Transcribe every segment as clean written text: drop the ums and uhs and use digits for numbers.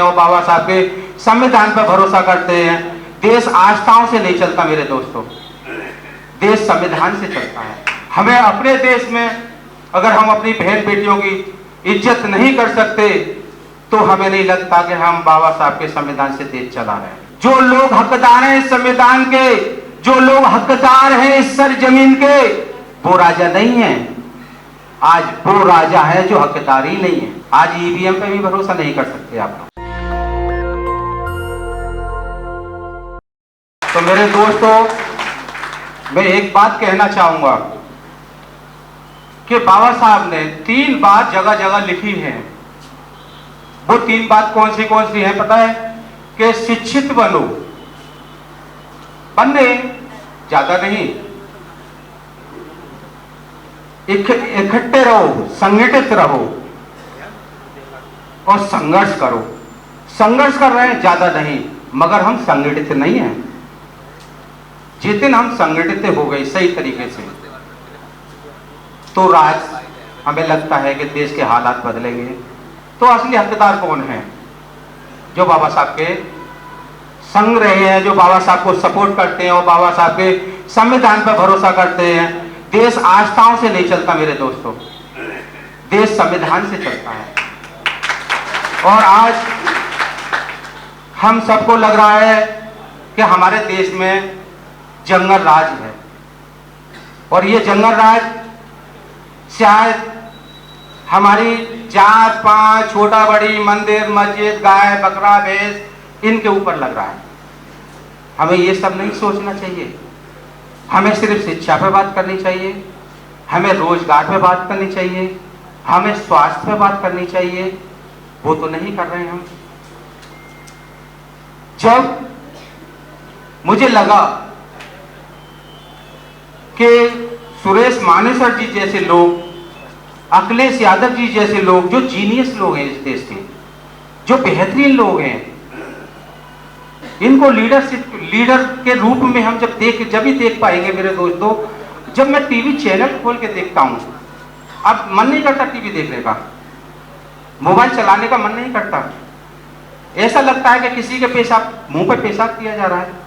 और बाबा साहब के संविधान पर भरोसा करते हैं। देश आस्थाओं से नहीं चलता मेरे दोस्तों, देश संविधान से चलता है। हमें अपने देश में अगर हम अपनी बहन बेटियों की इज्जत नहीं कर सकते तो हमें नहीं लगता कि हम बाबा साहब के संविधान से देश चला रहे हैं। जो लोग हकदार हैं इस संविधान के, जो लोग हकदार हैं इस सरजमीन के, वो राजा नहीं है। आज वो राजा है जो हकदार ही नहीं है। आज ईवीएम पे भी भरोसा नहीं कर सकते आप लोग। तो मेरे दोस्तों, मैं एक बात कहना चाहूंगा कि बाबा साहब ने 3 बात जगह जगह लिखी है। वो 3 बात कौन सी है पता है? कि शिक्षित बनो, बनने ज्यादा नहीं, इकट्ठे रहो, संगठित रहो और संघर्ष करो। संघर्ष कर रहे हैं ज्यादा नहीं, मगर हम संगठित नहीं हैं। जिस दिन हम संगठित हो गए सही तरीके से तो राज हमें लगता है कि देश के हालात बदलेंगे। तो असली हकदार कौन है? जो बाबा साहब के संग रहे हैं, जो बाबा साहब को सपोर्ट करते हैं और बाबा साहब के संविधान पर भरोसा करते हैं। देश आस्थाओं से नहीं चलता मेरे दोस्तों, देश संविधान से चलता है। और आज हम सबको लग रहा है कि हमारे देश में जंगल राज है और ये जंगल राज शायद हमारी जात पात, छोटा बड़ी, मंदिर मस्जिद, गाय बकरा भैंस, इनके ऊपर लग रहा है। हमें ये सब नहीं सोचना चाहिए। हमें सिर्फ शिक्षा पे बात करनी चाहिए, हमें रोजगार पे बात करनी चाहिए, हमें स्वास्थ्य पे बात करनी चाहिए। वो तो नहीं कर रहे हैं हम। जब मुझे लगा कि सुरेश मानेसर जी जैसे लोग, अखिलेश यादव जी जैसे लोग, जो जीनियस लोग हैं इस देश के, जो बेहतरीन लोग हैं, इनको लीडर के रूप में हम जब ही देख पाएंगे मेरे दोस्तों, जब मैं टीवी चैनल खोल के देखता हूं। अब मन नहीं करता टीवी देखने का, मोबाइल चलाने का मन नहीं करता। ऐसा लगता है कि किसी के पेशाब, मुंह पर पेशाब किया जा रहा है।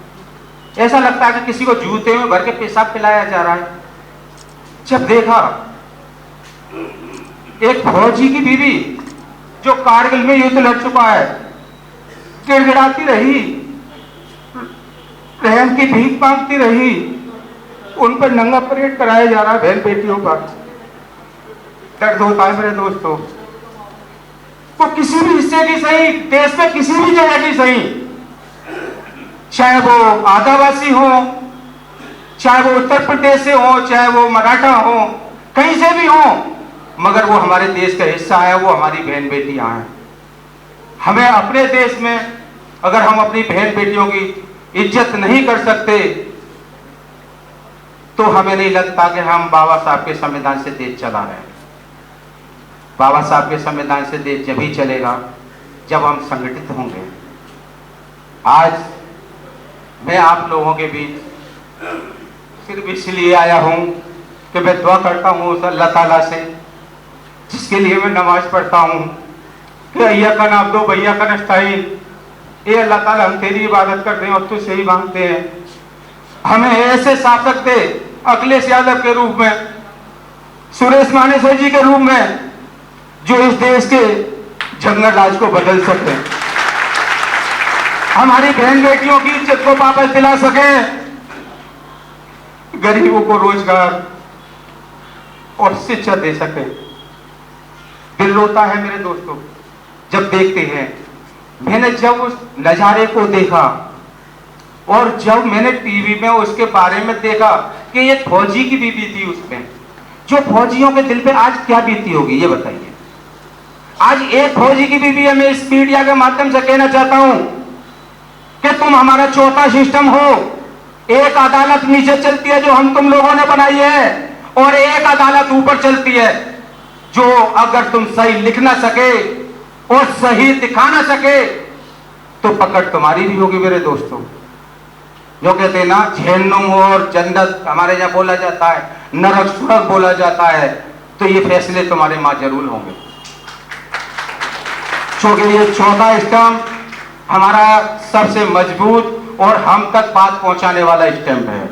ऐसा लगता है कि किसी को जूते में भर के पेशाब पिलाया जा रहा है। जब देखा एक फौजी की बीवी जो कारगिल में युद्ध लड़ चुका है, गिड़गिड़ाती रही, रहम की भीख मांगती रही, उन पर नंगा परेड कराया जा रहा है बहन बेटियों का। दर्द होता है मेरे दोस्तों। तो किसी भी हिस्से की सही, देश में किसी भी जगह की सही, चाहे वो आदिवासी हो, चाहे वो उत्तर प्रदेश से हो, चाहे वो मराठा हो, कहीं से भी हो, मगर वो हमारे देश का हिस्सा है, वो हमारी बहन बेटियां हैं। हमें अपने देश में अगर हम अपनी बहन बेटियों की इज्जत नहीं कर सकते तो हमें नहीं लगता कि हम बाबा साहब के संविधान से देश चला रहे हैं। बाबा साहब के संविधान से देश जब ही चलेगा जब हम संगठित होंगे। आज मैं आप लोगों के बीच सिर्फ इसलिए आया हूं कि मैं दुआ करता हूं उस अल्लाह ताला से जिसके लिए मैं नमाज पढ़ता हूं कि अय्या का नाम दो भैया का नस्ताइन, ये अल्लाह ताला हम तेरी इबादत करते हैं और तुझसे ही मांगते हैं। हमें ऐसे शासक दे, अखिलेश यादव के रूप में, सुरेश मानेसर जी के रूप में, जो इस देश के जंगल राज को बदल सकते हैं, हमारी बहन बेटियों की इज्जत को वापस दिला सके, गरीबों को रोजगार और शिक्षा दे सके। दिल रोता है मेरे दोस्तों जब देखते हैं। मैंने जब उस नजारे को देखा और जब मैंने टीवी में उसके बारे में देखा कि एक फौजी की बीवी थी उसमें, जो फौजियों के दिल पे आज क्या बीती होगी ये बताइए। आज एक फौजी की बीवी है। मैं इस मीडिया के माध्यम से कहना चाहता हूं कि तुम हमारा चौथा सिस्टम हो। एक अदालत नीचे चलती है जो हम तुम लोगों ने बनाई है और एक अदालत ऊपर चलती है जो अगर तुम सही लिख ना सके और सही दिखा ना सके तो पकड़ तुम्हारी भी होगी मेरे दोस्तों। जो कहते हैं ना जहन्नुम और जन्नत हमारे यहाँ बोला जाता है, नरक स्वर्ग बोला जाता है, तो ये फैसले तुम्हारे मां जरूर होंगे। क्योंकि ये चौथा स्टंप हमारा सबसे मजबूत और हम तक बात पहुंचाने वाला स्टंप है।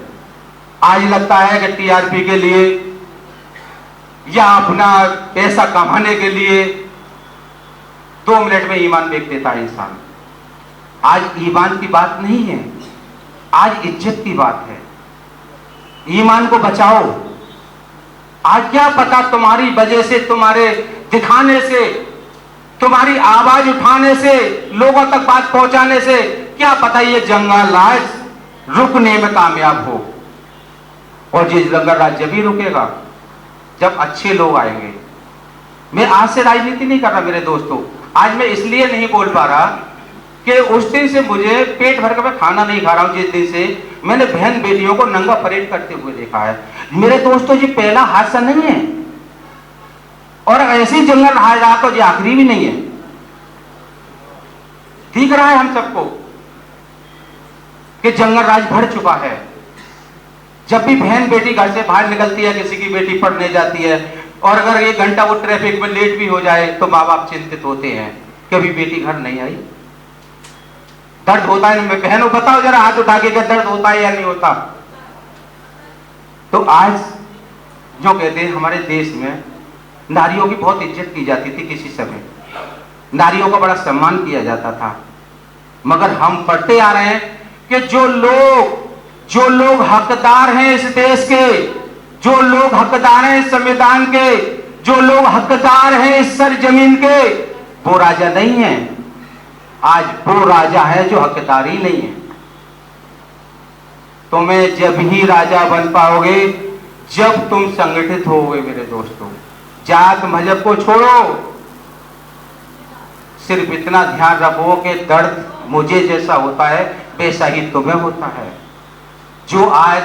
आज लगता है कि टीआरपी के लिए या अपना पैसा कमाने के लिए 2 मिनट में ईमान बेच देता है इंसान। आज ईमान की बात नहीं है, आज इज्जत की बात है। ईमान को बचाओ। आज क्या पता तुम्हारी वजह से, तुम्हारे दिखाने से, तुम्हारी आवाज उठाने से, लोगों तक बात पहुंचाने से, क्या पता ये जंगल राज रुकने में कामयाब हो। और ये जंगल राज जब ही रुकेगा जब अच्छे लोग आएंगे। मैं आज से राजनीति नहीं कर रहा मेरे दोस्तों, आज मैं इसलिए नहीं बोल पा रहा कि उस दिन से मुझे पेट भर कर मैं खाना नहीं खा रहा हूं, जिस दिन से मैंने बहन बेटियों को नंगा परेड करते हुए देखा है। मेरे दोस्तों ये पहला हादसा नहीं है और ऐसे ही जंगल रहा तो ये आखिरी भी नहीं है। दिख रहा है हम सबको कि जंगल राज बढ़ चुका है। जब भी बहन बेटी घर से बाहर निकलती है, किसी की बेटी पढ़ने जाती है और अगर 1 घंटा वो ट्रैफिक में लेट भी हो जाए तो माँ बाप चिंतित होते हैं कि अभी बेटी घर नहीं आई। दर्द होता है। मैं बहनों बताओ जरा हाथ उठा के दर्द होता है या नहीं होता। तो आज जो कहते हैं हमारे देश में नारियों की बहुत इज्जत की जाती थी, किसी समय नारियों का बड़ा सम्मान किया जाता था, मगर हम पढ़ते आ रहे हैं कि जो लोग हकदार हैं इस देश के, जो लोग हकदार हैं इस संविधान के, जो लोग हकदार हैं इस सरजमीन के, वो राजा नहीं है। आज वो राजा है जो हकदार ही नहीं है। तुम्हें जब ही राजा बन पाओगे जब तुम संगठित होगे मेरे दोस्तों। जात मजहब को छोड़ो, सिर्फ इतना ध्यान रखो कि दर्द मुझे जैसा होता है वैसा ही तुम्हें होता है। जो आज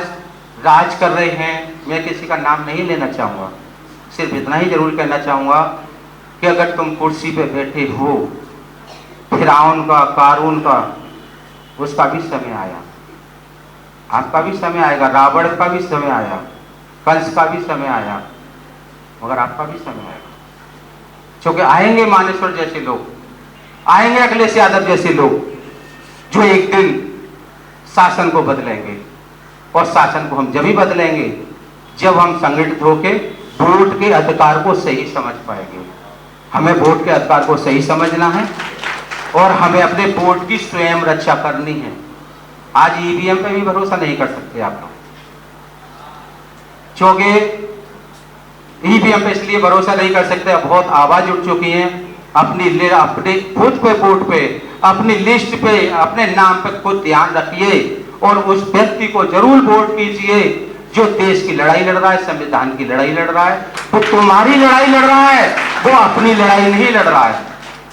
राज कर रहे हैं, मैं किसी का नाम नहीं लेना चाहूंगा, सिर्फ इतना ही जरूर कहना चाहूंगा कि अगर तुम कुर्सी पे बैठे हो, फिरौन का, कारून का, उसका भी समय आया, आपका भी समय आएगा, रावण का भी समय आया, कंस का भी समय आया, मगर आपका भी समय आएगा। क्योंकि आएंगे मानेश्वर जैसे लोग, आएंगे अखिलेश यादव जैसे लोग, जो एक दिन शासन को बदलेंगे। और शासन को हम जब ही बदलेंगे जब हम संगठित होकर वोट के अधिकार को सही समझ पाएंगे। हमें वोट के अधिकार को सही समझना है और हमें अपने वोट की स्वयं रक्षा करनी है। आज ईवीएम पे भी भरोसा नहीं कर सकते आप लोग, क्योंकि ईवीएम पे इसलिए भरोसा नहीं कर सकते, बहुत आवाज उठ चुकी है। अपने खुद पे वोट पे, अपनी लिस्ट पे, अपने नाम पे खुद ध्यान रखिए और उस व्यक्ति को जरूर वोट कीजिए जो देश की लड़ाई लड़ रहा है, संविधान की लड़ाई लड़ रहा है। वो तुम्हारी लड़ाई लड़ रहा है, वो अपनी लड़ाई नहीं लड़ रहा है,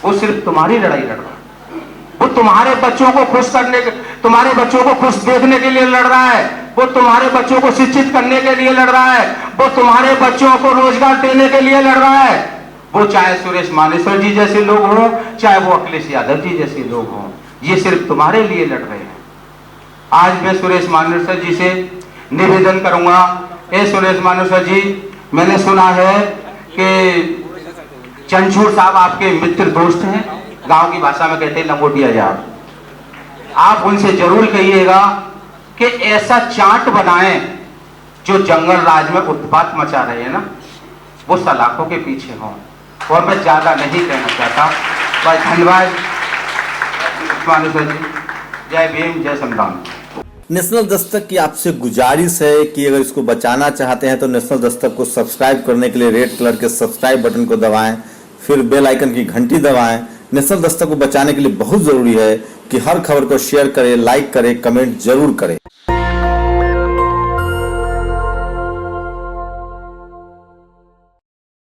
वो सिर्फ तुम्हारी लड़ाई लड़ रहा है। वो तुम्हारे बच्चों को खुश करने, तुम्हारे बच्चों को खुश देखने के लिए लड़ रहा है, वो तुम्हारे बच्चों को शिक्षित करने के लिए लड़ रहा है, वो तुम्हारे बच्चों को रोजगार देने के लिए लड़ रहा है। वो चाहे सुरेश मानेश्वर जी जैसे लोग हों, चाहे वो अखिलेश यादव जी जैसे लोग हों, ये सिर्फ तुम्हारे लिए लड़ रहे हैं। आज मैं सुरेश मानेश्वर जी से निवेदन करूंगा, सुरेश मानेश्वर जी, मैंने सुना है कि चंचूर साहब आपके मित्र दोस्त हैं, गांव की भाषा में कहते हैं लंगोटिया यार। आप उनसे जरूर कहिएगा कि ऐसा चार्ट बनाएं जो जंगल राज में उत्पात मचा रहे हैं ना, वो सलाखों के पीछे हों। और मैं ज्यादा नहीं कहना चाहता, बस धन्यवाद मानेश्वर जी। जय भीम, जय संविधान। नेशनल दस्तक की आपसे गुजारिश है कि अगर इसको बचाना चाहते हैं तो नेशनल दस्तक को सब्सक्राइब करने के लिए रेड कलर के सब्सक्राइब बटन को दबाएं, फिर बेल आइकन की घंटी दबाएं। नेशनल दस्तक को बचाने के लिए बहुत जरूरी है कि हर खबर को शेयर करें, लाइक करें, कमेंट जरूर करें।